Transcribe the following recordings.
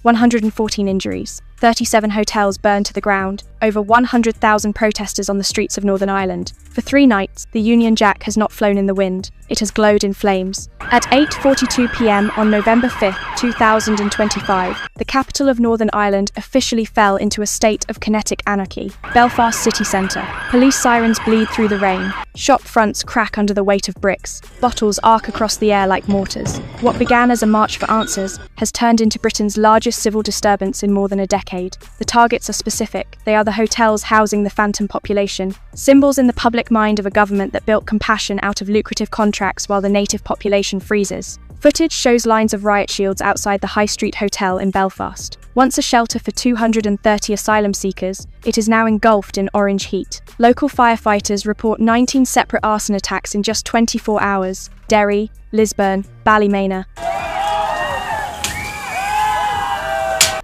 114 injuries. 37 hotels burned to the ground. Over 100,000 protesters on the streets of Northern Ireland. For 3 nights, the Union Jack has not flown in the wind. It has glowed in flames. At 8:42 p.m. on November 5, 2025, the capital of Northern Ireland officially fell into a state of kinetic anarchy. Belfast city centre. Police sirens bleed through the rain. Shop fronts crack under the weight of bricks. Bottles arc across the air like mortars. What began as a march for answers has turned into Britain's largest civil disturbance in more than a decade. The targets are specific. They are the hotels housing the phantom population, symbols in the public mind of a government that built compassion out of lucrative contracts while the native population freezes. Footage shows lines of riot shields outside the High Street Hotel in Belfast. Once a shelter for 230 asylum seekers, it is now engulfed in orange heat. Local firefighters report 19 separate arson attacks in just 24 hours. Derry, Lisburn, Ballymena.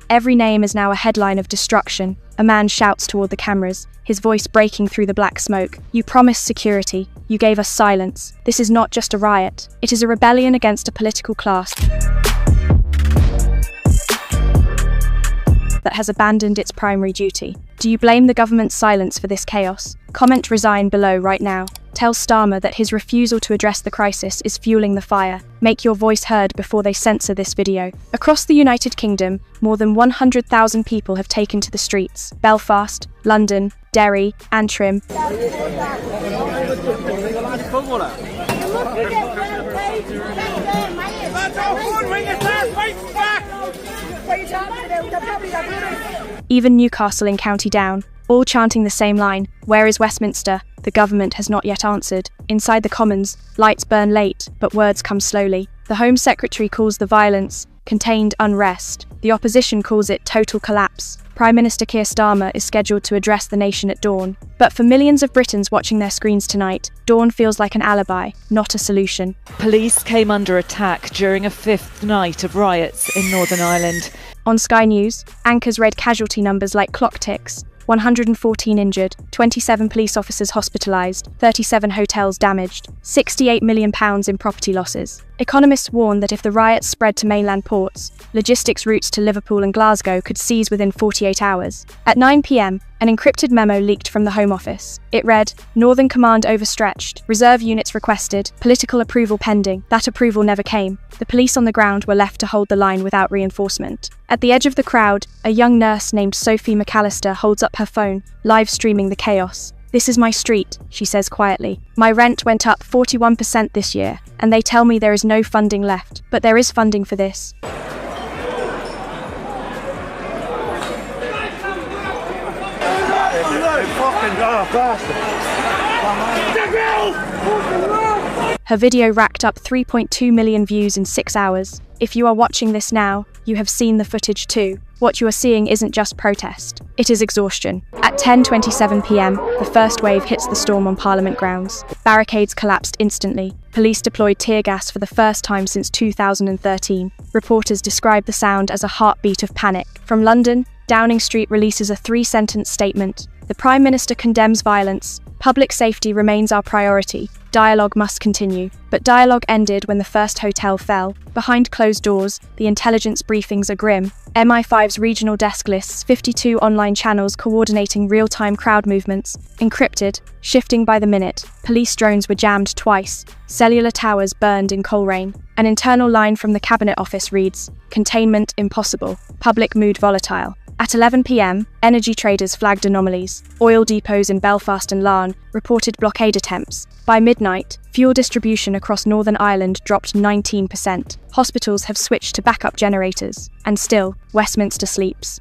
Every name is now a headline of destruction. A man shouts toward the cameras, his voice breaking through the black smoke. You promised security. You gave us silence. This is not just a riot. It is a rebellion against a political class that has abandoned its primary duty. Do you blame the government's silence for this chaos? Comment resign below right now. Tell Starmer that his refusal to address the crisis is fueling the fire. Make your voice heard before they censor this video. Across the United Kingdom, more than 100,000 people have taken to the streets. Belfast, London, Derry, Antrim. Even Newcastle in County Down, all chanting the same line, "Where is Westminster?" The government has not yet answered. Inside the Commons, lights burn late, but words come slowly. The Home Secretary calls the violence contained unrest. The opposition calls it total collapse. Prime Minister Keir Starmer is scheduled to address the nation at dawn. But for millions of Britons watching their screens tonight, dawn feels like an alibi, not a solution. Police came under attack during a 5th night of riots in Northern Ireland. On Sky News, anchors read casualty numbers like clock ticks. 114 injured, 27 police officers hospitalised, 37 hotels damaged, £68 million in property losses. Economists warn that if the riots spread to mainland ports, logistics routes to Liverpool and Glasgow could cease within 48 hours. At 9 p.m, an encrypted memo leaked from the Home Office. It read, "Northern Command overstretched, reserve units requested, political approval pending." That approval never came. The police on the ground were left to hold the line without reinforcement. At the edge of the crowd, a young nurse named Sophie McAllister holds up her phone, live streaming the chaos. "This is my street," she says quietly. "My rent went up 41% this year, and they tell me there is no funding left. But there is funding for this." Her video racked up 3.2 million views in 6 hours. If you are watching this now, you have seen the footage too. What you are seeing isn't just protest, it is exhaustion. At 10:27 p.m, the first wave hits the storm on Parliament grounds. Barricades collapsed instantly. Police deployed tear gas for the first time since 2013. Reporters describe the sound as a heartbeat of panic. From London, Downing Street releases a 3-sentence statement. The Prime Minister condemns violence. Public safety remains our priority. Dialogue must continue. But dialogue ended when the first hotel fell. Behind closed doors, the intelligence briefings are grim. MI5's regional desk lists 52 online channels coordinating real-time crowd movements, encrypted, shifting by the minute. Police drones were jammed twice. Cellular towers burned in Coleraine. An internal line from the Cabinet Office reads, "Containment impossible. Public mood volatile." At 11 p.m, energy traders flagged anomalies. Oil depots in Belfast and Larne reported blockade attempts. By midnight, fuel distribution across Northern Ireland dropped 19%. Hospitals have switched to backup generators. And still, Westminster sleeps.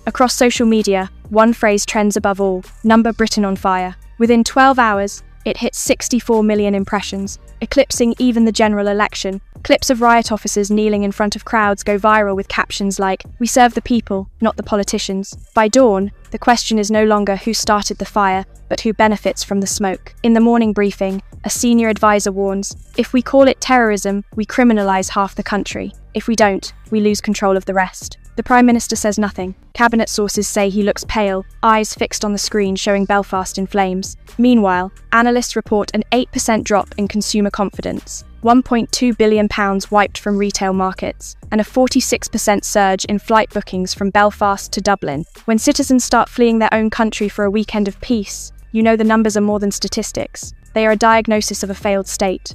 Across social media, one phrase trends above all: "Number Britain on fire." Within 12 hours, it hit 64 million impressions, eclipsing even the general election. Clips of riot officers kneeling in front of crowds go viral with captions like, "We serve the people, not the politicians." By dawn, the question is no longer who started the fire, but who benefits from the smoke. In the morning briefing, a senior advisor warns, "If we call it terrorism, we criminalise half the country. If we don't, we lose control of the rest." The Prime Minister says nothing. Cabinet sources say he looks pale, eyes fixed on the screen showing Belfast in flames. Meanwhile, analysts report an 8% drop in consumer confidence, £1.2 billion wiped from retail markets, and a 46% surge in flight bookings from Belfast to Dublin. When citizens start fleeing their own country for a weekend of peace, you know the numbers are more than statistics. They are a diagnosis of a failed state.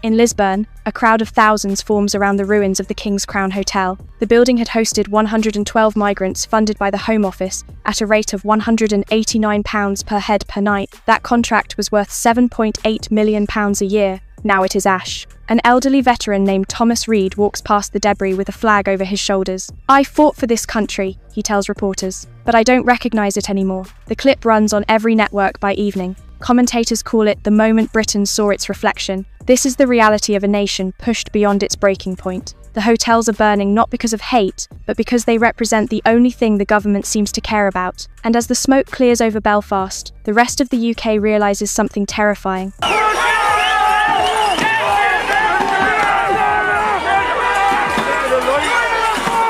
In Lisbon, a crowd of thousands forms around the ruins of the King's Crown Hotel. The building had hosted 112 migrants funded by the Home Office at a rate of £189 per head per night. That contract was worth £7.8 million a year. Now it is ash. An elderly veteran named Thomas Reed walks past the debris with a flag over his shoulders. "I fought for this country," he tells reporters, "but I don't recognise it anymore." The clip runs on every network by evening. Commentators call it the moment Britain saw its reflection. This is the reality of a nation pushed beyond its breaking point. The hotels are burning not because of hate, but because they represent the only thing the government seems to care about. And as the smoke clears over Belfast, the rest of the UK realises something terrifying.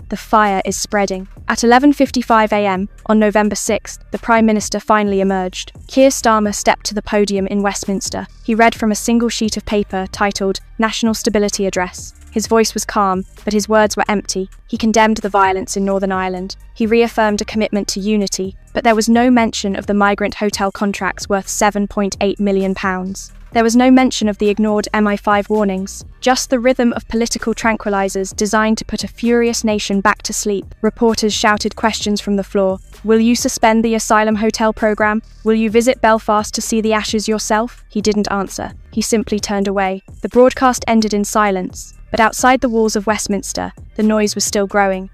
The fire is spreading. At 11:55 a.m. on November 6th, the Prime Minister finally emerged. Keir Starmer stepped to the podium in Westminster. He read from a single sheet of paper titled National Stability Address. His voice was calm, but his words were empty. He condemned the violence in Northern Ireland. He reaffirmed a commitment to unity, but there was no mention of the migrant hotel contracts worth £7.8 million. There was no mention of the ignored MI5 warnings, just the rhythm of political tranquilizers designed to put a furious nation back to sleep. Reporters shouted questions from the floor. Will you suspend the asylum hotel program? Will you visit Belfast to see the ashes yourself? He didn't answer. He simply turned away. The broadcast ended in silence, but outside the walls of Westminster, the noise was still growing.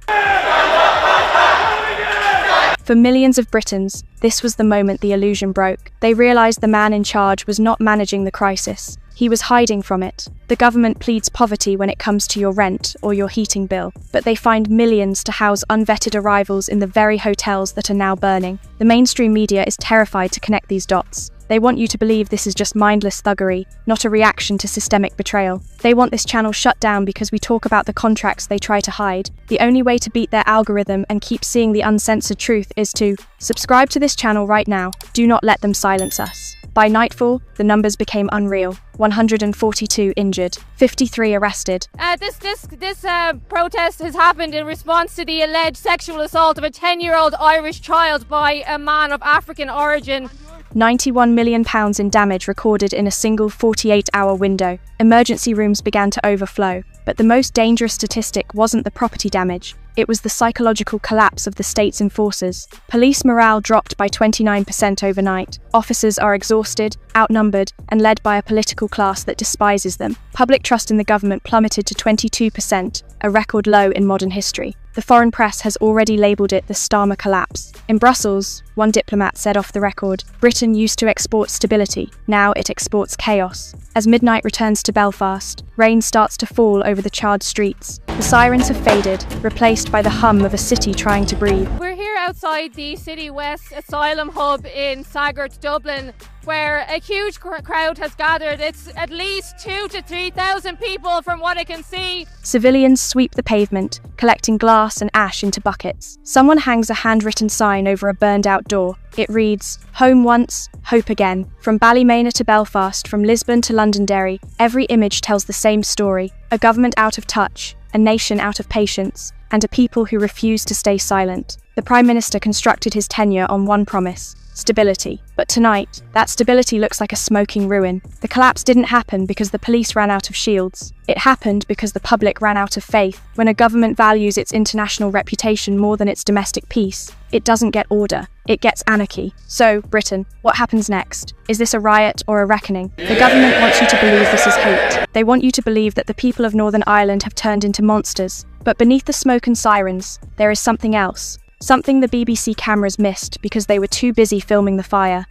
For millions of Britons, this was the moment the illusion broke. They realised the man in charge was not managing the crisis. He was hiding from it. The government pleads poverty when it comes to your rent or your heating bill, but they find millions to house unvetted arrivals in the very hotels that are now burning. The mainstream media is terrified to connect these dots. They want you to believe this is just mindless thuggery, not a reaction to systemic betrayal. They want this channel shut down because we talk about the contracts they try to hide. The only way to beat their algorithm and keep seeing the uncensored truth is to subscribe to this channel right now. Do not let them silence us. By nightfall, the numbers became unreal. 142 injured, 53 arrested. This protest has happened in response to the alleged sexual assault of a 10-year-old Irish child by a man of African origin. £91 million in damage recorded in a single 48-hour window. Emergency rooms began to overflow. But the most dangerous statistic wasn't the property damage. It was the psychological collapse of the state's enforcers. Police morale dropped by 29% overnight. Officers are exhausted, outnumbered, and led by a political class that despises them. Public trust in the government plummeted to 22%, a record low in modern history. The foreign press has already labelled it the Starmer collapse. In Brussels, one diplomat said off the record, Britain used to export stability, now it exports chaos. As midnight returns to Belfast, rain starts to fall over the charred streets. The sirens have faded, replaced by the hum of a city trying to breathe. We're here outside the City West Asylum Hub in Saggart, Dublin, where a huge crowd has gathered. It's at least 2,000 to 3,000 people from what I can see. Civilians sweep the pavement, collecting glass and ash into buckets. Someone hangs a handwritten sign over a burned-out door. It reads, "Home once, hope again." From Ballymena to Belfast, from Lisbon to Londonderry, every image tells the same story. A government out of touch, a nation out of patience, and a people who refuse to stay silent. The Prime Minister constructed his tenure on one promise: stability. But tonight, that stability looks like a smoking ruin. The collapse didn't happen because the police ran out of shields. It happened because the public ran out of faith. When a government values its international reputation more than its domestic peace, it doesn't get order, it gets anarchy. So, Britain, what happens next? Is this a riot or a reckoning? The government wants you to believe this is hate. They want you to believe that the people of Northern Ireland have turned into monsters. But beneath the smoke and sirens, there is something else. Something the BBC cameras missed because they were too busy filming the fire.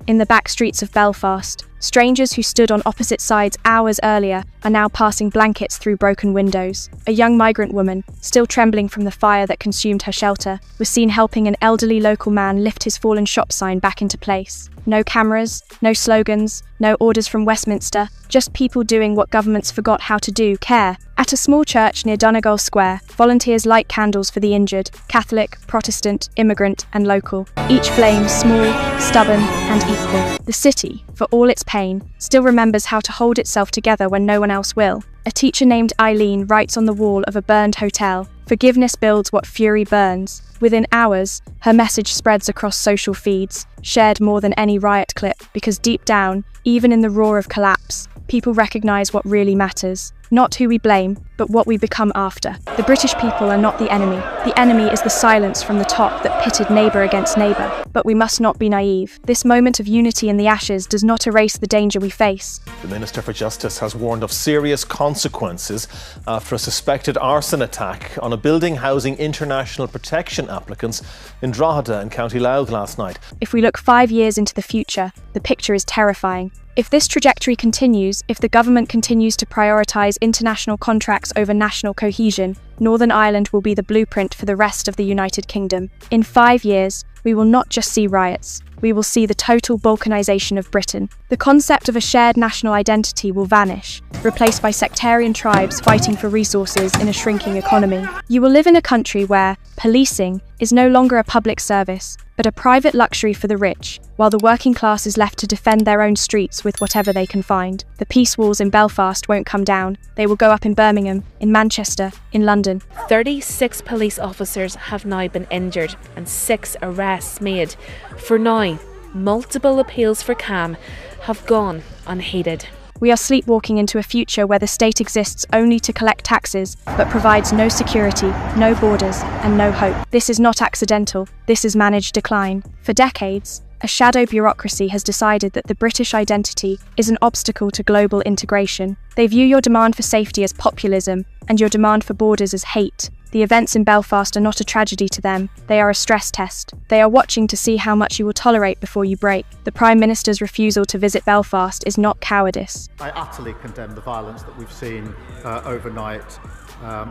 In the back streets of Belfast, Strangers who stood on opposite sides hours earlier are now passing blankets through broken windows. A young migrant woman, still trembling from the fire that consumed her shelter, was seen helping an elderly local man lift his fallen shop sign back into place. No cameras, no slogans, no orders from Westminster, just people doing what governments forgot how to do, care. At a small church near Donegal Square, volunteers light candles for the injured, Catholic, Protestant, immigrant, and local. Each flame small, stubborn, and equal. The city, for all its pain, still remembers how to hold itself together when no one else will. A teacher named Eileen writes on the wall of a burned hotel, "Forgiveness builds what fury burns." Within hours, her message spreads across social feeds, shared more than any riot clip, because deep down, even in the roar of collapse, people recognise what really matters. Not who we blame, but what we become after. The British people are not the enemy. The enemy is the silence from the top that pitted neighbour against neighbour. But we must not be naive. This moment of unity in the ashes does not erase the danger we face. The Minister for Justice has warned of serious consequences after a suspected arson attack on a building housing international protection applicants in Drogheda in County Louth last night. If we look 5 years into the future, the picture is terrifying. If this trajectory continues, if the government continues to prioritise international contracts over national cohesion, Northern Ireland will be the blueprint for the rest of the United Kingdom. In 5 years, we will not just see riots, we will see the total balkanisation of Britain. The concept of a shared national identity will vanish, replaced by sectarian tribes fighting for resources in a shrinking economy. You will live in a country where policing is no longer a public service, but a private luxury for the rich, while the working class is left to defend their own streets with whatever they can find. The peace walls in Belfast won't come down. They will go up in Birmingham, in Manchester, in London. 36 police officers have now been injured and 6 arrests made. For now, multiple appeals for calm have gone unheeded. We are sleepwalking into a future where the state exists only to collect taxes, but provides no security, no borders, and no hope. This is not accidental, this is managed decline. For decades, a shadow bureaucracy has decided that the British identity is an obstacle to global integration. They view your demand for safety as populism, and your demand for borders as hate. The events in Belfast are not a tragedy to them, they are a stress test. They are watching to see how much you will tolerate before you break. The Prime Minister's refusal to visit Belfast is not cowardice. I utterly condemn the violence that we've seen overnight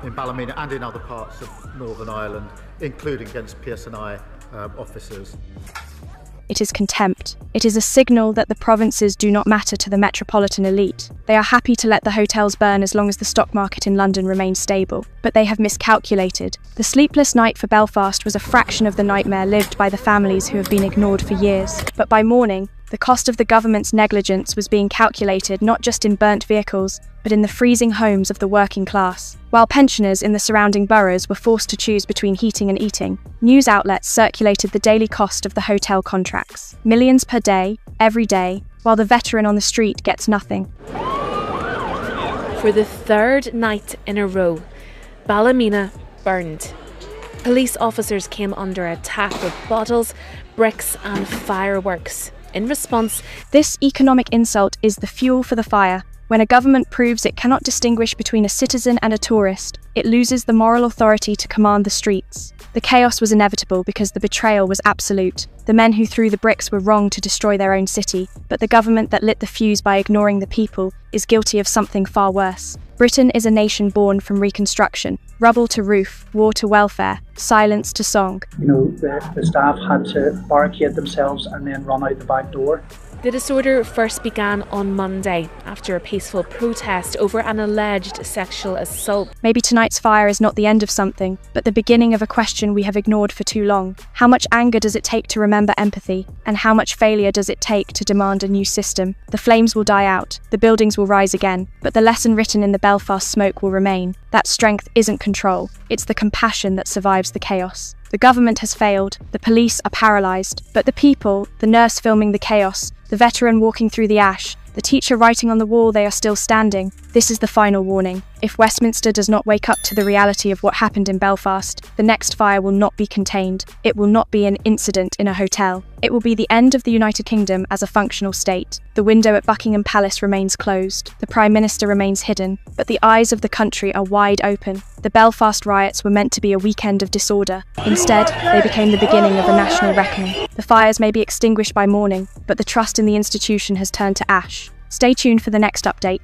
in Ballymena and in other parts of Northern Ireland, including against PSNI officers. It is contempt. It is a signal that the provinces do not matter to the metropolitan elite. They are happy to let the hotels burn as long as the stock market in London remains stable. But they have miscalculated. The sleepless night for Belfast was a fraction of the nightmare lived by the families who have been ignored for years. But by morning, the cost of the government's negligence was being calculated not just in burnt vehicles, but in the freezing homes of the working class. While pensioners in the surrounding boroughs were forced to choose between heating and eating, news outlets circulated the daily cost of the hotel contracts. Millions per day, every day, while the veteran on the street gets nothing. For the 3rd night in a row, Ballymena burned. Police officers came under attack with bottles, bricks and fireworks. In response, this economic insult is the fuel for the fire. When a government proves it cannot distinguish between a citizen and a tourist, it loses the moral authority to command the streets. The chaos was inevitable because the betrayal was absolute. The men who threw the bricks were wrong to destroy their own city, but the government that lit the fuse by ignoring the people is guilty of something far worse. Britain is a nation born from reconstruction. Rubble to roof, war to welfare, silence to song. The staff had to barricade themselves and then run out the back door. The disorder first began on Monday after a peaceful protest over an alleged sexual assault. Maybe tonight's fire is not the end of something, but the beginning of a question we have ignored for too long. How much anger does it take to remember empathy? And how much failure does it take to demand a new system? The flames will die out, the buildings will rise again, but the lesson written in the Belfast smoke will remain. That strength isn't control, it's the compassion that survives the chaos. The government has failed, the police are paralysed, but the people, the nurse filming the chaos, the veteran walking through the ash, the teacher writing on the wall, they are still standing. This is the final warning. If Westminster does not wake up to the reality of what happened in Belfast, the next fire will not be contained. It will not be an incident in a hotel. It will be the end of the United Kingdom as a functional state. The window at Buckingham Palace remains closed. The Prime Minister remains hidden, but the eyes of the country are wide open. The Belfast riots were meant to be a weekend of disorder. Instead, they became the beginning of a national reckoning. The fires may be extinguished by morning, but the trust in the institution has turned to ash. Stay tuned for the next update.